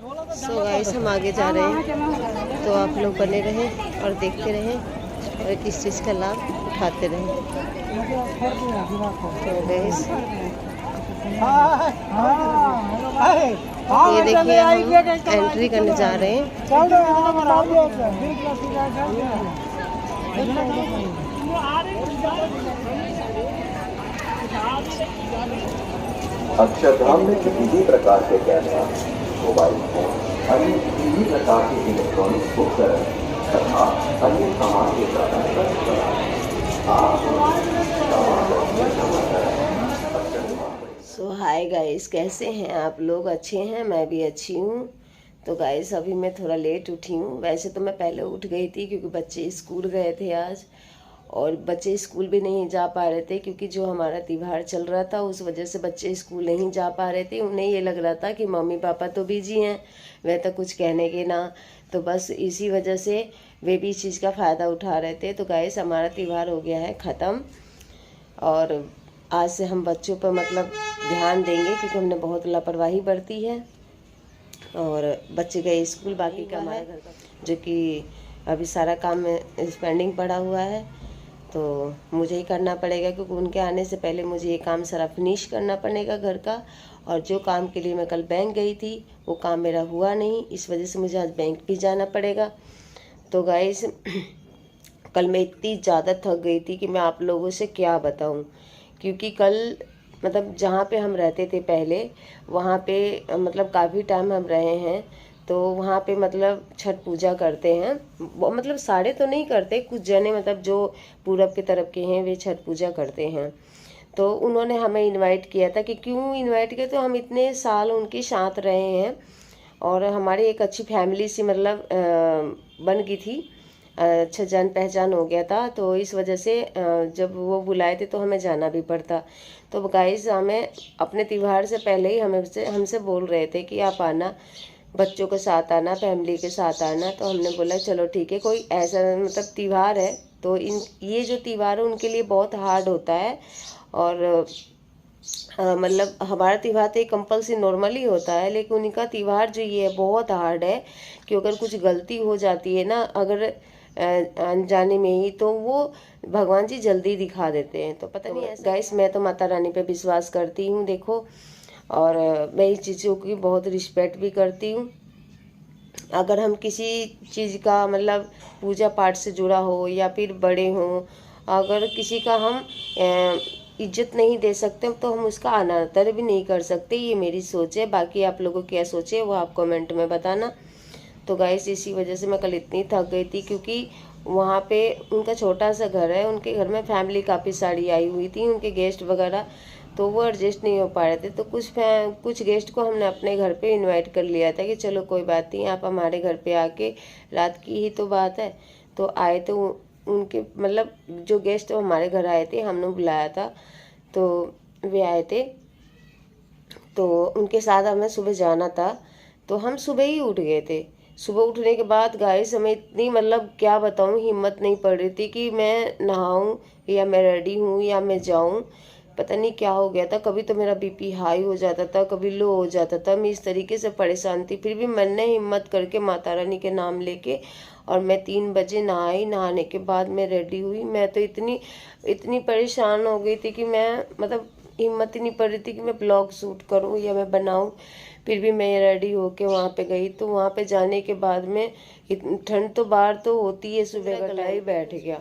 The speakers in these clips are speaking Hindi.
सो गाइस हम आगे जा रहे हैं, तो आप लोग बने रहें और देखते रहें और किस चीज़ का लाभ उठाते रहें। तो गाइस ये देखिए हम एंट्री करने जा रहे हैं। अक्षरधाम में किसी भी प्रकार के कैमरा, मोबाइल फोन, अन्य किसी भी प्रकार के इलेक्ट्रॉनिक उपकरण तथा अन्य सामान के सो हाय गाइस, कैसे हैं आप लोग? अच्छे हैं? मैं भी अच्छी हूँ। तो गाइस अभी मैं थोड़ा लेट उठी हूँ। वैसे तो मैं पहले उठ गई थी क्योंकि बच्चे स्कूल गए थे आज, और बच्चे स्कूल भी नहीं जा पा रहे थे क्योंकि जो हमारा त्योहार चल रहा था उस वजह से बच्चे स्कूल नहीं जा पा रहे थे। उन्हें ये लग रहा था कि मम्मी पापा तो बिजी हैं, वह तो कुछ कहने के ना, तो बस इसी वजह से वे भी इस चीज़ का फ़ायदा उठा रहे थे। तो गाइस हमारा त्योहार हो गया है ख़त्म, और आज से हम बच्चों पर मतलब ध्यान देंगे क्योंकि हमने बहुत लापरवाही बरती है। और बच्चे गए स्कूल, बाकी का हमारे घर का जो कि अभी सारा काम पेंडिंग पड़ा हुआ है, तो मुझे ही करना पड़ेगा क्योंकि उनके आने से पहले मुझे ये काम सारा फिनिश करना पड़ेगा घर का। और जो काम के लिए मैं कल बैंक गई थी वो काम मेरा हुआ नहीं, इस वजह से मुझे आज बैंक भी जाना पड़ेगा। तो गाइस कल मैं इतनी ज़्यादा थक गई थी कि मैं आप लोगों से क्या बताऊं, क्योंकि कल मतलब जहाँ पे हम रहते थे पहले, वहाँ पे मतलब काफ़ी टाइम हम रहे हैं, तो वहाँ पे मतलब छठ पूजा करते हैं। वो मतलब सारे तो नहीं करते, कुछ जने मतलब जो पूरब की तरफ के हैं वे छठ पूजा करते हैं। तो उन्होंने हमें इनवाइट किया था कि क्यों इनवाइट किया, तो हम इतने साल उनके साथ रहे हैं और हमारी एक अच्छी फैमिली सी मतलब बन गई थी, अच्छा जान पहचान हो गया था। तो इस वजह से जब वो बुलाए थे तो हमें जाना भी पड़ता। तो गाइस हमें अपने त्यौहार से पहले ही हमसे बोल रहे थे कि आप आना, बच्चों के साथ आना, फैमिली के साथ आना। तो हमने बोला चलो ठीक है, कोई ऐसा मतलब त्यौहार है तो ये जो त्यौहार है उनके लिए बहुत हार्ड होता है। और मतलब हमारा त्यौहार तो एक कंपल्सरी नॉर्मली होता है, लेकिन उनका त्यौहार जो ये है बहुत हार्ड है कि अगर कुछ गलती हो जाती है ना, अगर अनजाने में ही, तो वो भगवान जी जल्दी दिखा देते हैं। तो पता नहीं ऐसा गाइस, मैं तो माता रानी पे विश्वास करती हूँ देखो, और मैं इस चीज़ों की बहुत रिस्पेक्ट भी करती हूँ। अगर हम किसी चीज़ का मतलब पूजा पाठ से जुड़ा हो या फिर बड़े हों, अगर किसी का हम इज्जत नहीं दे सकते तो हम उसका अनादर भी नहीं कर सकते। ये मेरी सोच है, बाकी आप लोगों की क्या सोच है वो आप कमेंट में बताना। तो गाइस इसी वजह से मैं कल इतनी थक गई थी क्योंकि वहाँ पे उनका छोटा सा घर है, उनके घर में फैमिली काफ़ी सारी आई हुई थी, उनके गेस्ट वगैरह, तो वो एडजस्ट नहीं हो पा रहे थे। तो कुछ गेस्ट को हमने अपने घर पे इनवाइट कर लिया था कि चलो कोई बात नहीं, आप हमारे घर पे आके, रात की ही तो बात है। तो आए तो उनके मतलब जो गेस्ट हमारे घर आए थे, हमने बुलाया था, तो वे आए थे, तो उनके साथ हमें सुबह जाना था। तो हम सुबह ही उठ गए थे। सुबह उठने के बाद गाइस हमें इतनी मतलब क्या बताऊँ, हिम्मत नहीं पड़ रही थी कि मैं नहाऊं या मैं रेडी हूँ या मैं जाऊँ। पता नहीं क्या हो गया था, कभी तो मेरा बीपी हाई हो जाता था, कभी लो हो जाता था, मैं इस तरीके से परेशान थी। फिर भी मैंने हिम्मत करके माता रानी के नाम लेके, और मैं 3 बजे नहाई। नहाने के बाद मैं रेडी हुई। मैं तो इतनी इतनी परेशान हो गई थी कि मैं मतलब हिम्मत ही नहीं पड़ रही थी कि मैं ब्लॉग शूट करूं या मैं बनाऊं। फिर भी मैं रेडी होके वहाँ पे गई। तो वहाँ पे जाने के बाद में ठंड तो बाहर तो होती है, सुबह का गला ही बैठ गया,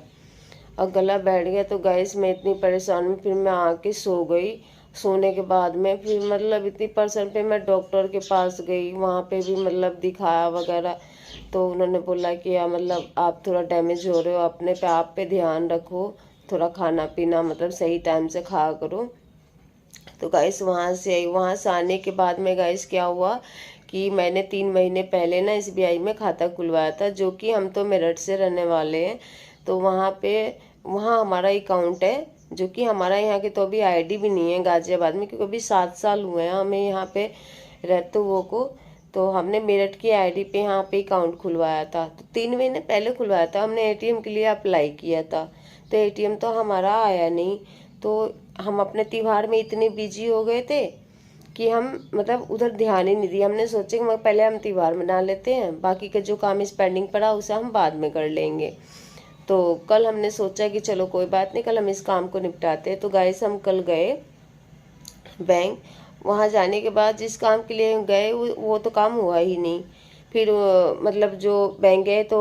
और गला बैठ गया। तो गैस मैं इतनी परेशान में फिर मैं आके सो गई। सोने के बाद में फिर मतलब इतनी परेशान, पे मैं डॉक्टर के पास गई, वहाँ पे भी मतलब दिखाया वगैरह। तो उन्होंने बोला कि या मतलब आप थोड़ा डैमेज हो रहे हो, अपने पे आप पे ध्यान रखो, थोड़ा खाना पीना मतलब सही टाइम से खाया करो। तो गाइस वहाँ से आने के बाद में गाइस क्या हुआ कि मैंने 3 महीने पहले ना SBI में खाता खुलवाया था, जो कि हम तो मेरठ से रहने वाले हैं। तो वहाँ हमारा अकाउंट है, जो कि हमारा यहाँ की तो अभी ID भी नहीं है गाजियाबाद में, क्योंकि अभी 7 साल हुए हैं हमें यहाँ पे रहते हुए को। तो हमने मेरठ की ID पे यहाँ पे अकाउंट खुलवाया था। तो 3 महीने पहले खुलवाया था हमने, ATM के लिए अप्लाई किया था, तो ATM तो हमारा आया नहीं। तो हम अपने त्यौहार में इतने बिजी हो गए थे कि हम मतलब उधर ध्यान ही नहीं दिया। हमने सोचा कि पहले हम त्यौहार मना लेते हैं, बाकी का जो काम इस पेंडिंग पड़ा उसे हम बाद में कर लेंगे। तो कल हमने सोचा कि चलो कोई बात नहीं, कल हम इस काम को निपटाते हैं। तो गाइस हम कल गए बैंक। वहाँ जाने के बाद जिस काम के लिए गए वो तो काम हुआ ही नहीं। फिर मतलब जो बैंक गए तो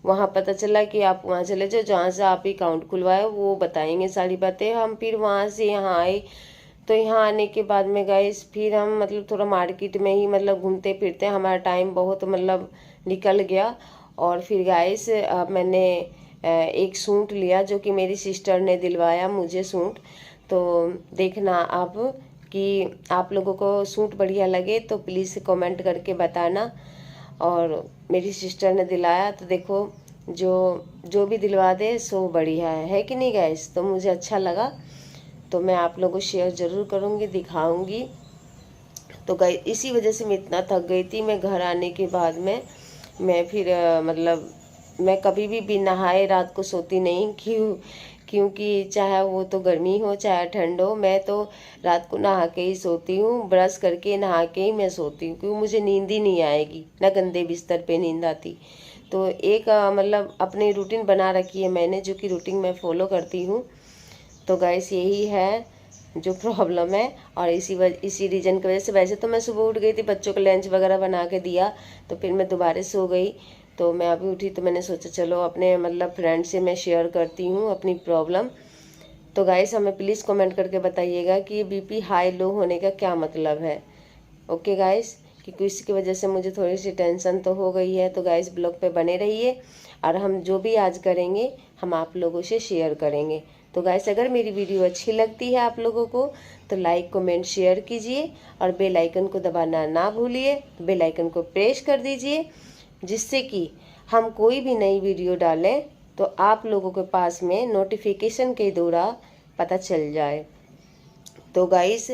वहाँ पता चला कि आप वहाँ चले जाओ जहाँ से आप अकाउंट खुलवाए, वो बताएंगे सारी बातें। हम फिर वहाँ से यहाँ आए। तो यहाँ आने के बाद में गाइस फिर हम मतलब थोड़ा मार्केट में ही मतलब घूमते फिरते हमारा टाइम बहुत मतलब निकल गया। और फिर गाइस मैंने एक सूट लिया जो कि मेरी सिस्टर ने दिलवाया मुझे सूट। तो देखना आप कि आप लोगों को सूट बढ़िया लगे तो प्लीज़ कमेंट करके बताना। और मेरी सिस्टर ने दिलाया तो देखो जो जो भी दिलवा दे सो बढ़िया है कि नहीं गाइस। तो मुझे अच्छा लगा, तो मैं आप लोगों को शेयर ज़रूर करूँगी, दिखाऊंगी। तो गाइस इसी वजह से मैं इतना थक गई थी। मैं घर आने के बाद में मैं फिर मतलब मैं कभी भी नहाए रात को सोती नहीं, क्योंकि चाहे वो तो गर्मी हो चाहे ठंड हो, मैं तो रात को नहा के ही सोती हूँ। ब्रश करके नहा के ही मैं सोती हूँ, क्योंकि मुझे नींद ही नहीं आएगी, ना गंदे बिस्तर पे नींद आती। तो एक मतलब अपनी रूटीन बना रखी है मैंने, जो कि रूटीन मैं फॉलो करती हूँ। तो गाइस यही है जो प्रॉब्लम है, और इसी रीज़न की वजह से। वैसे तो मैं सुबह उठ गई थी, बच्चों को लंच वगैरह बना के दिया, तो फिर मैं दोबारा सो गई। तो मैं अभी उठी तो मैंने सोचा चलो अपने मतलब फ्रेंड से मैं शेयर करती हूँ अपनी प्रॉब्लम। तो गाइस हमें प्लीज़ कमेंट करके बताइएगा कि बीपी हाई लो होने का क्या मतलब है। ओके गाइस, क्योंकि इसकी वजह से मुझे थोड़ी सी टेंशन तो हो गई है। तो गाइस ब्लॉग पे बने रहिए, और हम जो भी आज करेंगे हम आप लोगों से शेयर करेंगे। तो गाइस अगर मेरी वीडियो अच्छी लगती है आप लोगों को तो लाइक कमेंट शेयर कीजिए, और बेल आइकन को दबाना ना भूलिए। बेल आइकन को प्रेस कर दीजिए, जिससे कि हम कोई भी नई वीडियो डालें तो आप लोगों के पास में नोटिफिकेशन के द्वारा पता चल जाए। तो गाइस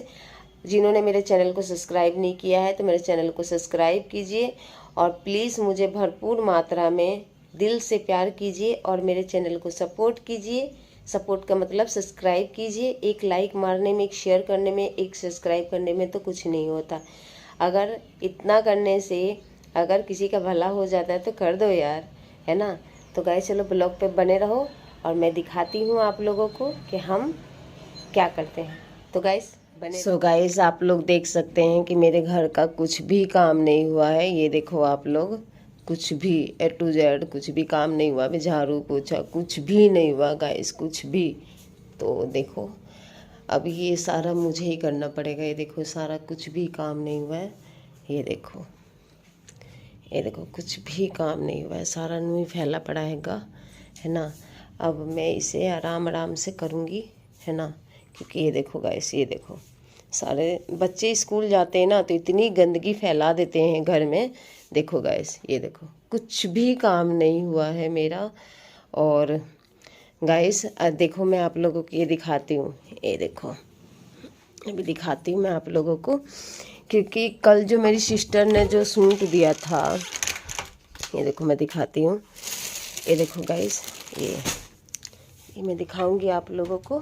जिन्होंने मेरे चैनल को सब्सक्राइब नहीं किया है तो मेरे चैनल को सब्सक्राइब कीजिए, और प्लीज़ मुझे भरपूर मात्रा में दिल से प्यार कीजिए और मेरे चैनल को सपोर्ट कीजिए। सपोर्ट का मतलब सब्सक्राइब कीजिए। एक लाइक मारने में, एक शेयर करने में, एक सब्सक्राइब करने में तो कुछ नहीं होता। अगर इतना करने से अगर किसी का भला हो जाता है तो कर दो यार, है ना। तो गाइस चलो ब्लॉग पे बने रहो, और मैं दिखाती हूँ आप लोगों को कि हम क्या करते हैं। तो गाइस सो गाइस आप लोग देख सकते हैं कि मेरे घर का कुछ भी काम नहीं हुआ है। ये देखो आप लोग, कुछ भी A to Z कुछ भी काम नहीं हुआ। अभी झाड़ू पोछा कुछ भी नहीं हुआ गाइस, कुछ भी। तो देखो अब ये सारा मुझे ही करना पड़ेगा। ये देखो सारा कुछ भी काम नहीं हुआ है। ये देखो, ये देखो कुछ भी काम नहीं हुआ है, सारा नुई फैला पड़ा है ना। अब मैं इसे आराम आराम से करूँगी, है ना। क्योंकि ये देखो गाइस, ये देखो सारे बच्चे स्कूल जाते हैं ना तो इतनी गंदगी फैला देते हैं घर में। देखो गाइस, ये देखो कुछ भी काम नहीं हुआ है मेरा। और गाइस देखो मैं आप लोगों को ये दिखाती हूँ। ये देखो अभी दिखाती हूँ मैं आप लोगों को, क्योंकि कल जो मेरी सिस्टर ने जो सूट दिया था, ये देखो मैं दिखाती हूँ। ये देखो गाइस, ये मैं दिखाऊंगी आप लोगों को।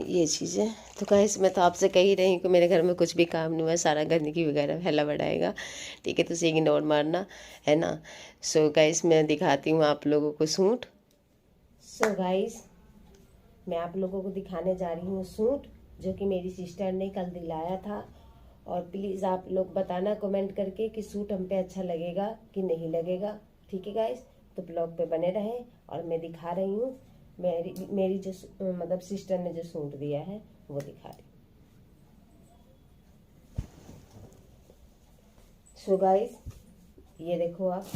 ये चीज़ें तो गाइस मैं तो आपसे कह ही रही हूँ कि मेरे घर में कुछ भी काम नहीं हुआ, सारा गंदगी वगैरह फैला बढ़ाएगा, ठीक है। तो उसे इग्नोर मारना, है ना। सो गाइस मैं दिखाती हूँ आप लोगों को सूट। सो गाइस मैं आप लोगों को दिखाने जा रही हूँ सूट, जो कि मेरी सिस्टर ने कल दिलाया था। और प्लीज़ आप लोग बताना कमेंट करके कि सूट हम पे अच्छा लगेगा कि नहीं लगेगा, ठीक है गाइस। तो ब्लॉग पे बने रहें, और मैं दिखा रही हूँ मेरी जो मतलब सिस्टर ने जो सूट दिया है वो दिखा रही। सो गाइस ये देखो आप,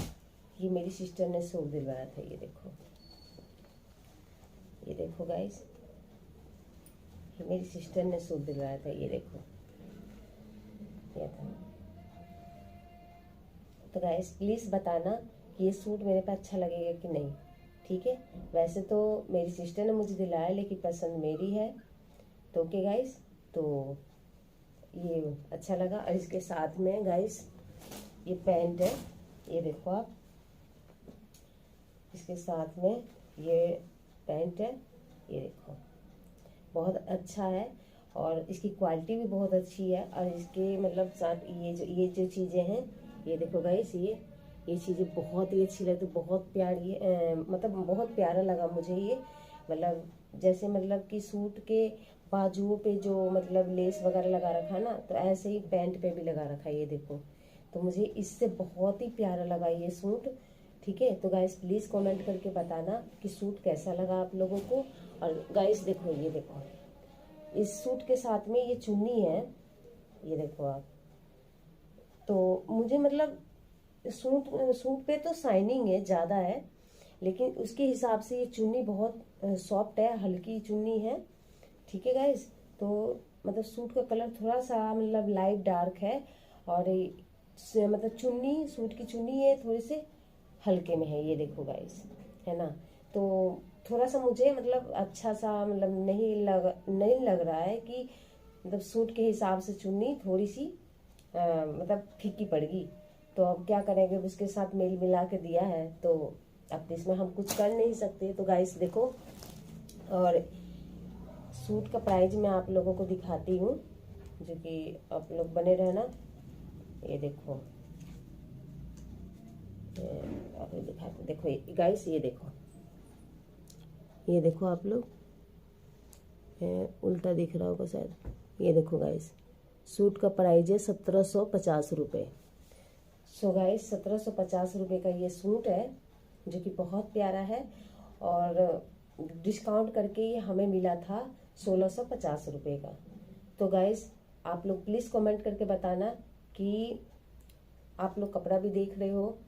ये मेरी सिस्टर ने सूट दिलवाया था। ये देखो, ये देखो गाइस, ये मेरी सिस्टर ने सूट दिलवाया था। ये देखो ये था। तो गाइस प्लीज़ बताना कि ये सूट मेरे पे अच्छा लगेगा कि नहीं, ठीक है। वैसे तो मेरी सिस्टर ने मुझे दिलाया, लेकिन पसंद मेरी है। तो ओके गाइस, तो ये अच्छा लगा। और इसके साथ में गाइस ये पैंट है, ये देखो आप, इसके साथ में ये पैंट है, ये देखो। बहुत अच्छा है और इसकी क्वालिटी भी बहुत अच्छी है। और इसके मतलब साथ ये जो चीज़ें हैं, ये देखो गाइस, ये चीज़ें बहुत ही अच्छी लगती, बहुत प्यारी मतलब बहुत प्यारा लगा मुझे ये। मतलब जैसे मतलब कि सूट के बाजुओं पे जो मतलब लेस वगैरह लगा रखा है ना, तो ऐसे ही पैंट पे भी लगा रखा है, ये देखो। तो मुझे इससे बहुत ही प्यारा लगा ये सूट। ठीक है, तो गाइस प्लीज़ कमेंट करके बताना कि सूट कैसा लगा आप लोगों को। और गाइस देखो, ये देखो, इस सूट के साथ में ये चुन्नी है, ये देखो आप। तो मुझे मतलब सूट पे तो शाइनिंग है ज़्यादा है, लेकिन उसके हिसाब से ये चुन्नी बहुत सॉफ्ट है, हल्की चुन्नी है। ठीक है गाइस, तो मतलब सूट का कलर थोड़ा सा मतलब लाइट डार्क है और मतलब चुन्नी, सूट की चुन्नी है थोड़ी से हल्के में है, ये देखो गाइस, है ना। तो थोड़ा सा मुझे मतलब अच्छा सा मतलब नहीं लग रहा है कि मतलब सूट के हिसाब से चुन्नी थोड़ी सी मतलब फीकी पड़गी। तो अब क्या करेंगे, उसके साथ मेल मिला के दिया है, तो अब इसमें हम कुछ कर नहीं सकते। तो गाइस देखो, और सूट का प्राइस मैं आप लोगों को दिखाती हूँ, जो कि आप लोग बने रहना। ये देखो, आप दिखाते, देखो गाइस, ये देखो आप लोग, उल्टा दिख रहा होगा शायद। ये देखो गाइस, सूट का प्राइस है 1750 रुपये। सो गाइस 1750 रुपये का ये सूट है, जो कि बहुत प्यारा है। और डिस्काउंट करके ये हमें मिला था 1650 रुपये का। तो गाइस आप लोग प्लीज़ कमेंट करके बताना कि आप लोग कपड़ा भी देख रहे हो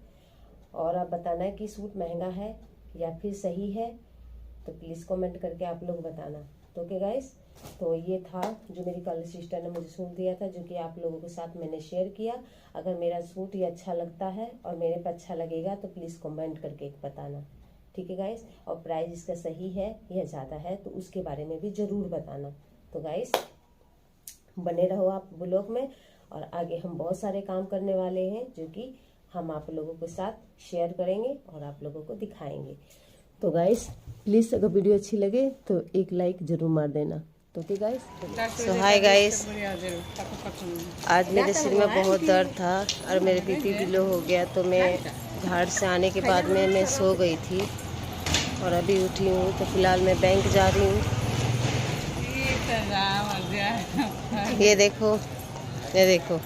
और आप बताना है कि सूट महंगा है या फिर सही है। तो प्लीज़ कमेंट करके आप लोग बताना। तो ओके गाइस, तो ये था जो मेरी कल सिस्टर ने मुझे सूट दिया था, जो कि आप लोगों के साथ मैंने शेयर किया। अगर मेरा सूट ये अच्छा लगता है और मेरे पे अच्छा लगेगा तो प्लीज़ कमेंट करके बताना। ठीक है गाइस, और प्राइस इसका सही है या ज़्यादा है तो उसके बारे में भी ज़रूर बताना। तो गाइस बने रहो आप ब्लॉग में, और आगे हम बहुत सारे काम करने वाले हैं, जो कि हम आप लोगों के साथ शेयर करेंगे और आप लोगों को दिखाएंगे। तो गाइस प्लीज़ अगर वीडियो अच्छी लगे तो एक लाइक ज़रूर मार देना। तो ठीक गाइस, सो हाय गाइस, आज मेरे सिर में बहुत दर्द था और मेरे बीपी भी लो हो गया, तो मैं झाड़ से आने के बाद में मैं सो गई थी और अभी उठी हूँ। तो फिलहाल मैं बैंक जा रही हूँ। ये देखो, ये देखो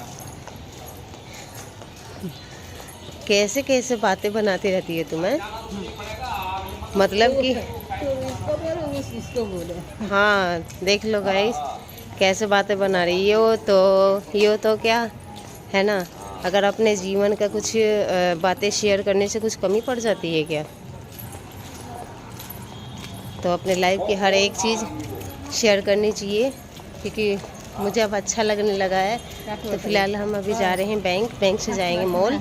कैसे कैसे बातें बनाती रहती है तुम्हें, मतलब कि हाँ देख लो गाइस कैसे बातें बना रही है। ये तो क्या है ना, अगर अपने जीवन का कुछ बातें शेयर करने से कुछ कमी पड़ जाती है क्या। तो अपने लाइफ की हर एक चीज़ शेयर करनी चाहिए, क्योंकि मुझे अब अच्छा लगने लगा है। तो फिलहाल हम अभी जा रहे हैं बैंक से जाएंगे मॉल।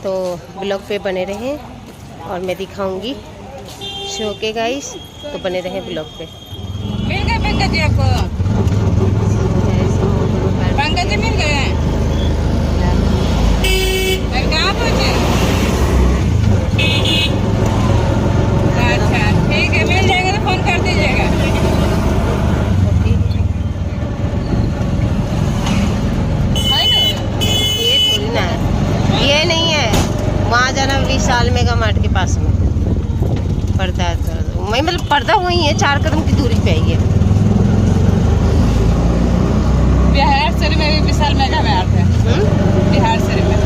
तो ब्लॉग पे बने रहें और मैं दिखाऊंगी शो के गाइस, तो बने रहें ब्लॉग पे। मिल गए पंकज जी आपको? पंकज जी मिल गए? कहाँ पहुँचे? अच्छा ठीक है, मिल जाएगा तो फोन कर दीजिएगा। ये थोड़ी ना है, ये नहीं है, वहाँ जाना विशाल मेगा मार्ट के पास में पड़ता है। तो मैं मतलब पड़ता वही है, 4 कदम की दूरी पे ही है। बिहार शरीफ में भी विशाल मेगा मार्ट है। बिहार शरीफ में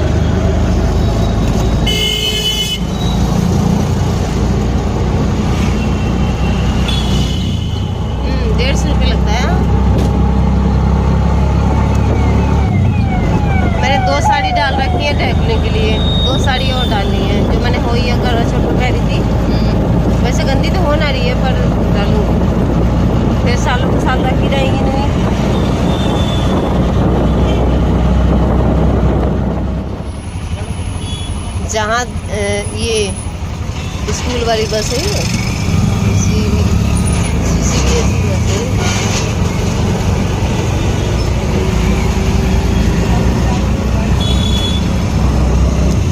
150 रुपये लगता है। मैंने 2 साड़ी डाल रखी है ढकने के लिए, 2 साड़ी और डालनी है, जो मैंने हो ही अगर छोटे पहनी थी। वैसे गंदी तो हो ना रही है, पर डालूंगी, फिर सालों के साल रखी रहेंगी नहीं। जहाँ ये स्कूल वाली बस है, CCBSE बस है।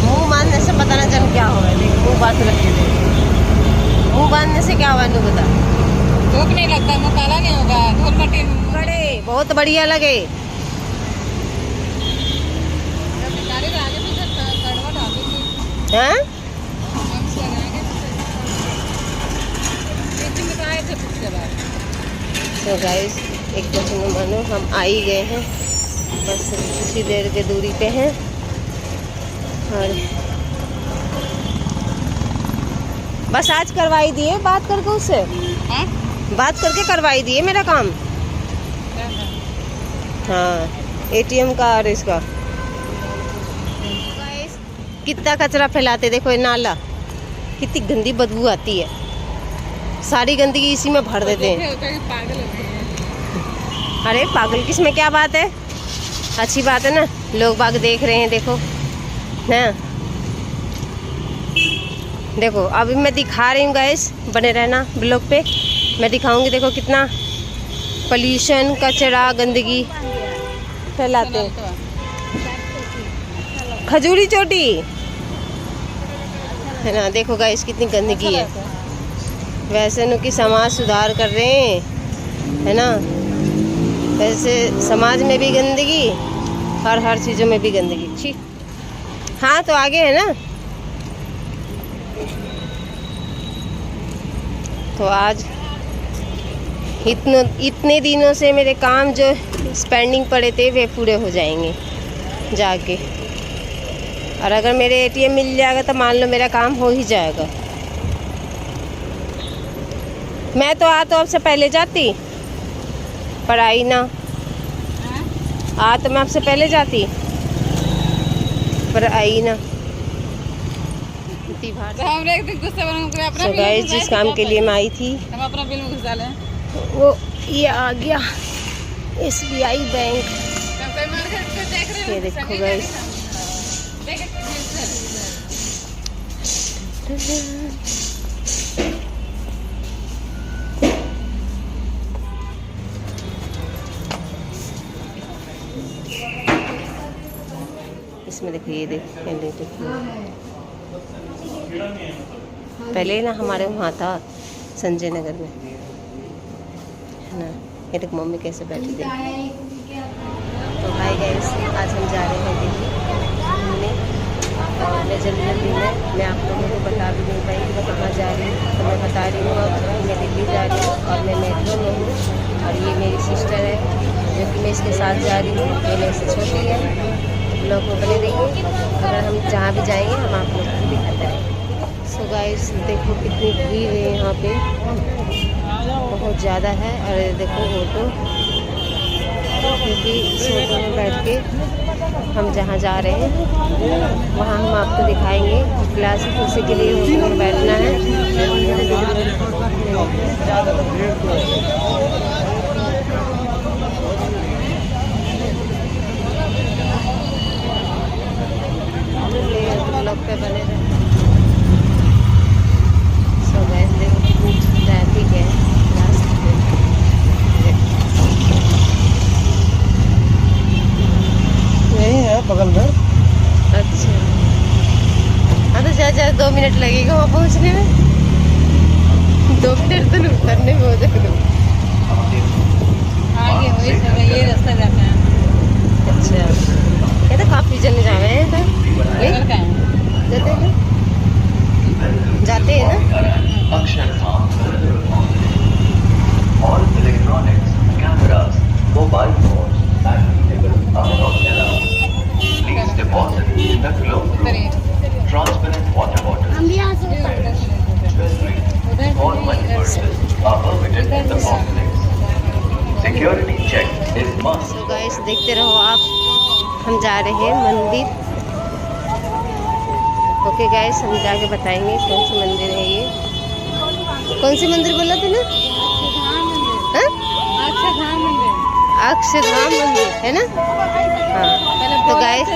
मुँह बांधने से पता ना चल क्या होगा। देख मुँह बांध रखे थे, मुँह बांधने से क्या हुआ, बता। धूप नहीं लगता, मुँह काला नहीं होगा। बहुत बढ़िया लगे। हैं? तो गाइस एक तो मानो हम आ ही गए हैं, बस कुछ देर के दूरी पे हैं। और बस आज करवाई दिए बात करके उससे, बात करके करवाई दिए मेरा काम। हाँ, एटीएम का और इसका। गाइस कितना कचरा फैलाते, देखो ये नाला, कितनी गंदी बदबू आती है, सारी गंदगी इसी में भर देते हैं। अरे पागल किसमें क्या बात है, अच्छी बात है ना, लोग बाग देख रहे हैं, देखो ना। देखो अभी मैं दिखा रही हूँ गाइस, बने रहना ब्लॉग पे, मैं दिखाऊंगी। देखो कितना पोल्यूशन, कचरा, गंदगी फैलाते हैं। खजूरी चोटी है ना, देखो गाइस कितनी गंदगी है। वैसे नु कि समाज सुधार कर रहे हैं, है ना, वैसे समाज में भी गंदगी और हर चीज़ों में भी गंदगी। ठीक, हाँ तो आगे है ना। तो आज इतने दिनों से मेरे काम जो पेंडिंग पड़े थे वे पूरे हो जाएंगे जाके, और अगर मेरे एटीएम मिल जाएगा तो मान लो मेरा काम हो ही जाएगा। मैं तो आपसे पहले जाती, पर आई ना। तो मैं आपसे पहले जाती, पर आई ना। तो गाइस जिस काम के लिए मैं आई थी हम अपना बिल में घुस डाले, वो ये आ गया, SBI बैंक। ये देखो गाइस, इसमें देखो, ये देखो पहले ना हमारे वहाँ था संजय नगर में, है ना। ये देखो मम्मी कैसे बैठी थी। तो भाई गाइस आज हम जा रहे हैं दिल्ली घूमने, और मैं जल्दी में मैं आप लोगों को बता भी नहीं पाई कि मैं कहाँ जा रही हूँ। तो मैं बता रही हूँ अब मैं दिल्ली जा रही हूँ, और मैं मेट्रो में हूँ, और ये मेरी सिस्टर है जो कि मैं इसके साथ जा रही हूँ, ये मेरे से छोटी है। तो लोग को बने रहिए, अगर हम जहाँ भी जाएंगे हम आप लोग को दिखाते रहेंगे। सो गाइस देखो कितनी भीड़ है यहाँ पे, बहुत ज़्यादा है। और देखो ऑटो, क्योंकि इस ऑटो में बैठ के हम जहाँ जा रहे हैं वहाँ हम आपको दिखाएंगे। क्लासिक उसी के लिए ऑटो में बैठना है। ब्लॉग पे बने रहे। सो गाइस देखो कितनी ट्रैफिक है रास्ते पे। यही है बगल में। अच्छा, हाँ तो ज़्यादा 2 मिनट लगेगा वहाँ पहुँचने में। 2 मिनट तो उतरने में हो जाएगा। आगे वही सब है, ये रास्ता जाता है। अच्छा, ये तो काफ़ी जने जा रहे हैं तो घर का है। जाते हैं ना। Akshardham, all electronics, cameras, mobile phones, and tables are not allowed. Please deposit in the closed, transparent water bottles. Jewelry, small money purses are permitted in the complex. Security check is must. तो गाइस देखते रहो आप, हम जा रहे हैं मंदिर। ओके गाइस, हम जाके बताएंगे कौन सी मंदिर है ये। कौन सी मंदिर बोला थे ना? हाँ? अक्षरधाम मंदिर है ना। हाँ तो गाइस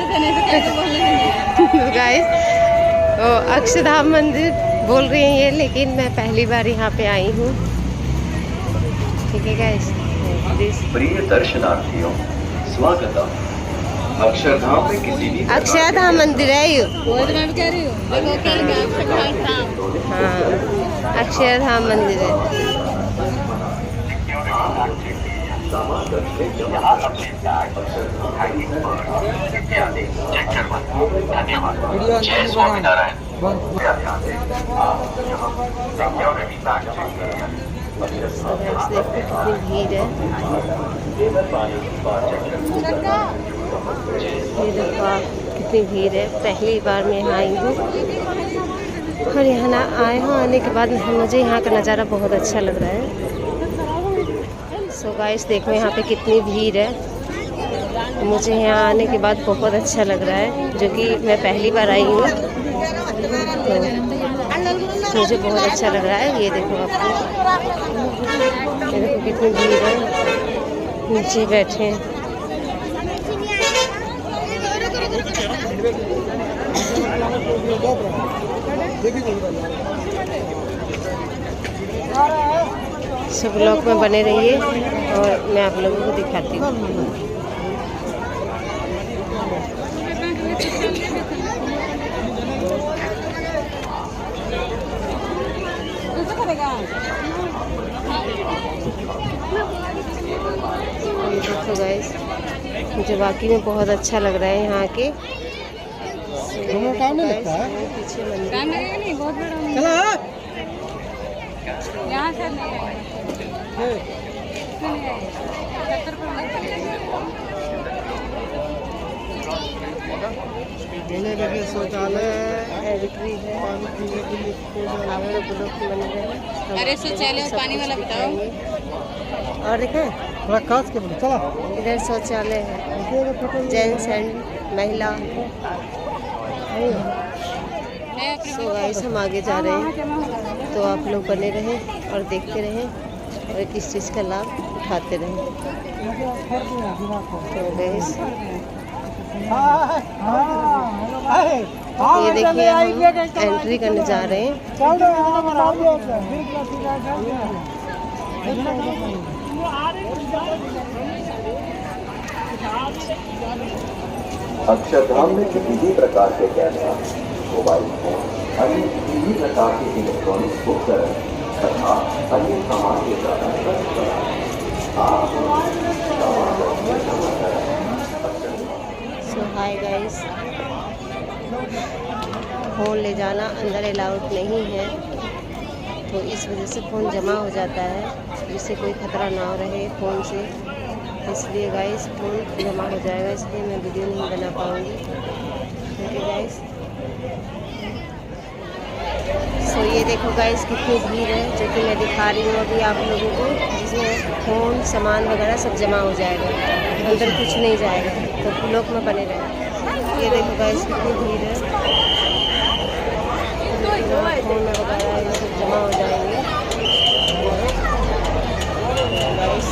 ओ अक्षरधाम मंदिर बोल रही हैं ये, लेकिन मैं पहली बार यहाँ पे आई हूँ। ठीक है गाइस, प्रिय दर्शनार्थियों, स्वागतम। अक्षरधाम में किसी भी अक्षरधाम मंदिर है ये। वो तो मैं भी कह रही हूँ, देखो क्या लिखा है, अक्षरधाम। हाँ अक्षरधाम मंदिर है। सामान रखने जमा अपने बैग हैंगिंग पर्स इत्यादि चेक करवाइए। धन्यवाद। जय स्वामीनारायण। क्या ध्यान दें, आप यहाँ सिक्योरिटी बैग चेक करें। देखो कितनी भीड़ है। ये देखो आप कितनी भीड़ है। पहली बार मैं यहाँ आई हूँ और यहाँ ना आए हूँ, आने के बाद मुझे यहाँ का नज़ारा बहुत अच्छा लग रहा है। सो गाइस देखो यहाँ पे कितनी भीड़ है। मुझे यहाँ आने के बाद बहुत अच्छा लग रहा है, जो कि मैं पहली बार आई हूँ, तो मुझे बहुत अच्छा लग रहा है। ये देखो आपको, ये देखो कितनी भीड़ है, नीचे बैठे हैं। सब ब्लॉग में बने रहिए और मैं आप लोगों को दिखाती हूँ। देखो गाइस, मुझे वाकई में बहुत अच्छा लग रहा है यहाँ के। टाइम नहीं लगता है, पीछे मंदिर टाइम लगेगा नहीं, बहुत बड़ा चला यहाँ से नहीं आएगा। पीने लगे शौचालय एंट्री है। पानी पीने के लिए आप लोग ब्लॉग में बने रहे। अरे शौचालय और पानी वाला बताओ। और देखें थोड़ा खास के बोले चला इधर शौचालय है, जेंट्स एंड महिला। सो गाइस हम आगे जा रहे हैं, तो आप लोग बने रहें और देखते रहें और इस चीज़ का लाभ उठाते रहें। तो गाइस ये देखिए हम एंट्री करने जा रहे हैं। अक्षरधाम में किसी भी प्रकार के कैमरा, मोबाइल फोन, अन्य किसी भी प्रकार के इलेक्ट्रॉनिक्स उपकरण तथा अन्य सामान के सो हाय गाइस, फ़ोन ले जाना अंदर अलाउड नहीं है, तो इस वजह से फ़ोन जमा हो जाता है, जिससे कोई ख़तरा ना रहे फ़ोन से। इसलिए गाइस फ़ोन जमा हो जाएगा, इसलिए मैं वीडियो नहीं बना पाऊँगी। ठीक है गाइस। सो ये देखो गाइस कितनी भीड़ है, जो कि मैं दिखा रही हूँ अभी आप लोगों को, जिसमें फ़ोन सामान वगैरह सब जमा हो जाएगा, अंदर कुछ नहीं जाएगा। तो ब्लॉग में बने रहे। ये देखो गाइस कितनी भीड़ है, फ़ोन वगैरह ये सब जमा हो जाएंगे। गाइस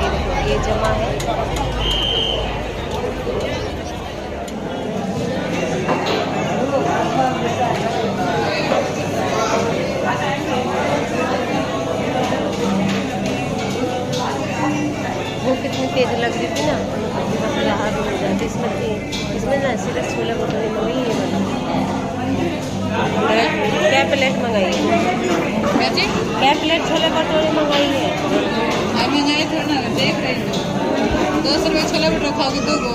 ये देखो ये जमा है। वो कितनी तेज लग रही थी ना, राहत हो जाती इसमें थी। इसमें ना सिर्फ छोले भटूरे मंगाई है, क्या प्लेट मंगाई है, क्या प्लेट छोले भटूरे मंगाई है। अभी नहीं थोड़ा ना देख रही हूँ, 200 रुपये छोले भटूरे खाओगे 2 गो।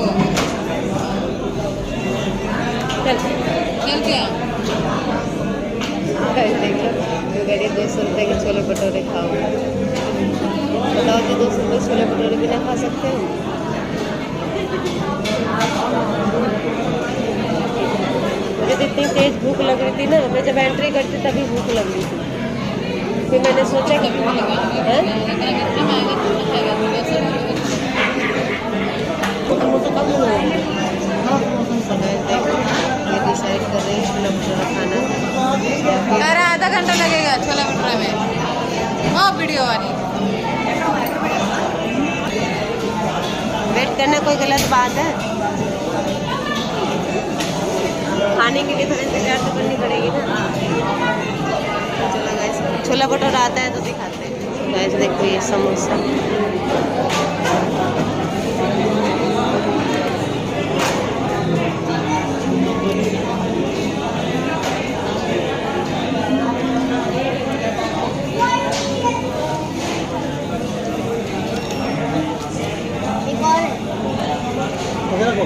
चल क्या देखो 200 रुपये के छोले भटूरे खाओ। बताओ कि 200 रुपये छोले भटूरे भी ना खा सकते हो। मुझे तो इतनी तेज भूख लग रही थी ना, मैं जब एंट्री करती तभी भूख लग रही थी। फिर मैंने सोचा कि डिसाइड कर रही हूँ छोला भटूरा खाना। अरे आधा घंटा लगेगा छोला भटूरे में। हाँ वीडियो वाली वेट करना कोई गलत बात है? खाने के लिए थोड़ा इंतजार तो करनी पड़ेगी ना। चलो गाइस छोला भटूरा आता है तो दिखाते हैं। गाइस देखो ये समोसा, वगैरह को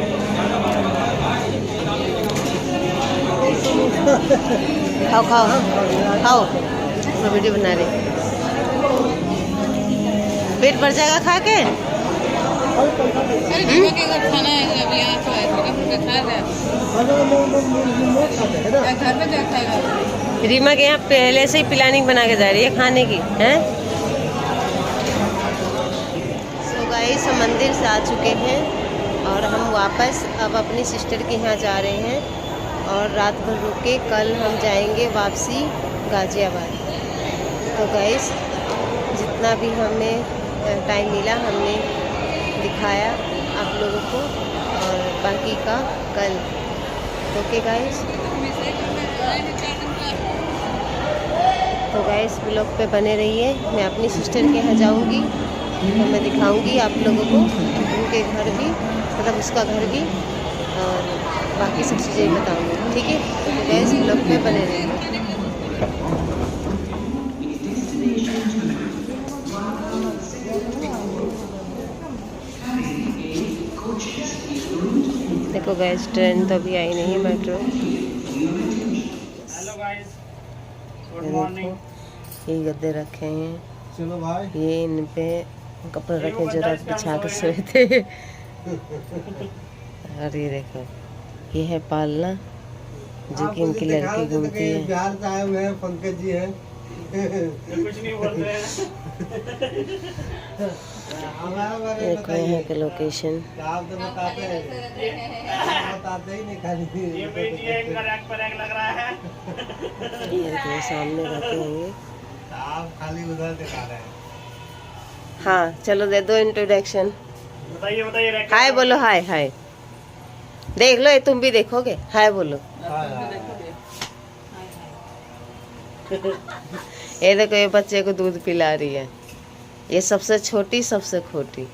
खाओ खाओ खाओ, मैं वीडियो बना रही। पेट भर जाएगा खा के। अरे रीमा के घर खाना है, अभी यहाँ तो है खा रहे घर में क्या खाएगा। रीमा के यहाँ पहले से ही प्लानिंग बना के जा रही है खाने की, हैं? सो गाइस, हम मंदिर से आ चुके हैं और हम वापस अब अपनी सिस्टर के यहाँ जा रहे हैं और रात भर रुक के कल हम जाएंगे वापसी गाजियाबाद। तो गाइस, जितना भी हमें टाइम मिला हमने दिखाया आप लोगों को, और बाकी का कल। ओके गाइस, तो गाइस ब्लॉग पे बने रहिए। मैं अपनी सिस्टर के यहाँ जाऊँगी तो मैं दिखाऊँगी आप लोगों को उनके घर भी, मतलब उसका घर भी, और बाकी सब चीज़ें बताऊँगी, ठीक है? तो गाइस ब्लॉग पे बने रहिए। देखो गाइस, ट्रेन तो अभी आई नहीं है, metro. Hello guys, good morning. ये गद्दे रखे हैं, चलो भाई, ये इन पे कपड़े रखे जो रात बिछा के सोए थे। और ये देखो, ये है पालना जो कि इनकी लड़की घूमती है। बिहार से आए हुए हैं, पंकज जी हैं। कुछ नहीं बोल रहे हैं। देखो यहाँ के लोकेशन, आप तो बताते ही नहीं खाली। ये पेटीएम का रैक पर रैक लग रहा है। ये देखो सामने रखे होंगे। आप खाली उधर दिखा रहे हैं। हाँ चलो दे दो इंट्रोडक्शन। बताइए हाय बोलो, हाय हाय। देख लो, ये तुम भी देखोगे, हाय बोलो। ये देखो, ये बच्चे को दूध पिला रही है। ये सबसे छोटी सबसे खोटी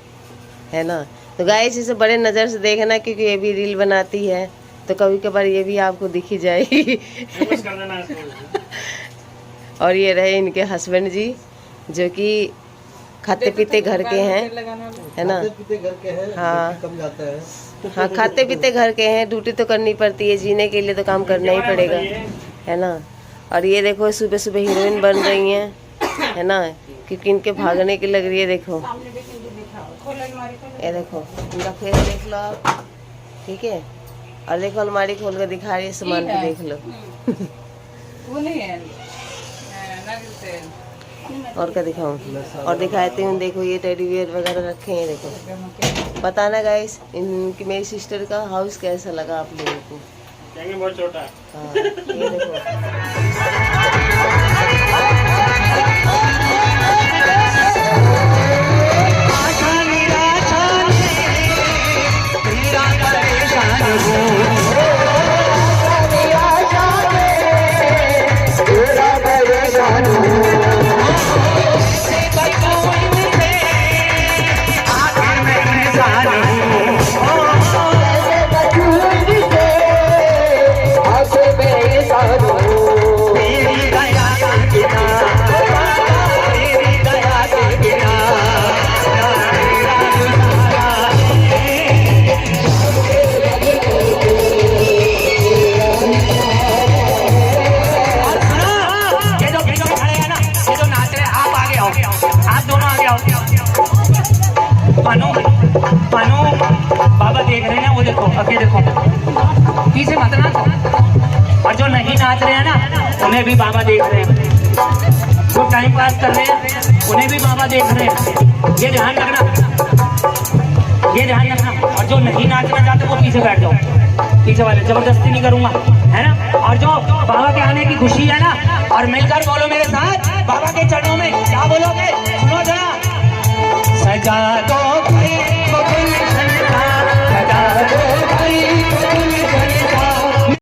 है ना। तो गाइस, इसे बड़े नज़र से देखना क्योंकि ये भी रील बनाती है, तो कभी कभार ये भी आपको दिखी जाएगी। और ये रहे इनके हस्बैंड जी, जो कि खाते पीते घर के हैं, है ना। घर के हैं, हाँ कम जाता है। हाँ, खाते पीते घर के हैं। ड्यूटी तो करनी पड़ती है, जीने के लिए तो काम करना ही पड़ेगा, है ना। और ये देखो, सुबह सुबह हीरोइन बन रही हैं, है ना, क्योंकि इनके भागने की लग रही है। देखो ये देखो, इनका फेस देख लो आप, ठीक है। और देखो, अलमारी खोल कर दिखा रही है, सामान भी देख लो। वो नहीं है, और क्या दिखाऊं? और दिखाती हूँ, देखो ये टेडी बियर वगैरह रखे हैं। देखो, बताना गाइस इनकी, मेरी सिस्टर का हाउस कैसा लगा आप लोगों को। बहुत छोटा है। हाँ, ये देखो। बाबा देख रहे हैं, वो देखो, अभी देखो, पीछे मत नाचो। और जो नहीं नाच रहे हैं ना, उन्हें भी बाबा देख रहे हैं। जो टाइम पास कर रहे हैं, उन्हें भी बाबा देख रहे हैं। ये ध्यान रखना, ये ध्यान रखना। और जो नहीं नाचना चाहते वो पीछे बैठ जाओ, पीछे वाले, जबरदस्ती नहीं करूंगा, है ना। और जो बाबा के आने की खुशी है ना, और मिलकर बोलो मेरे साथ, बाबा के चरणों में क्या बोलो।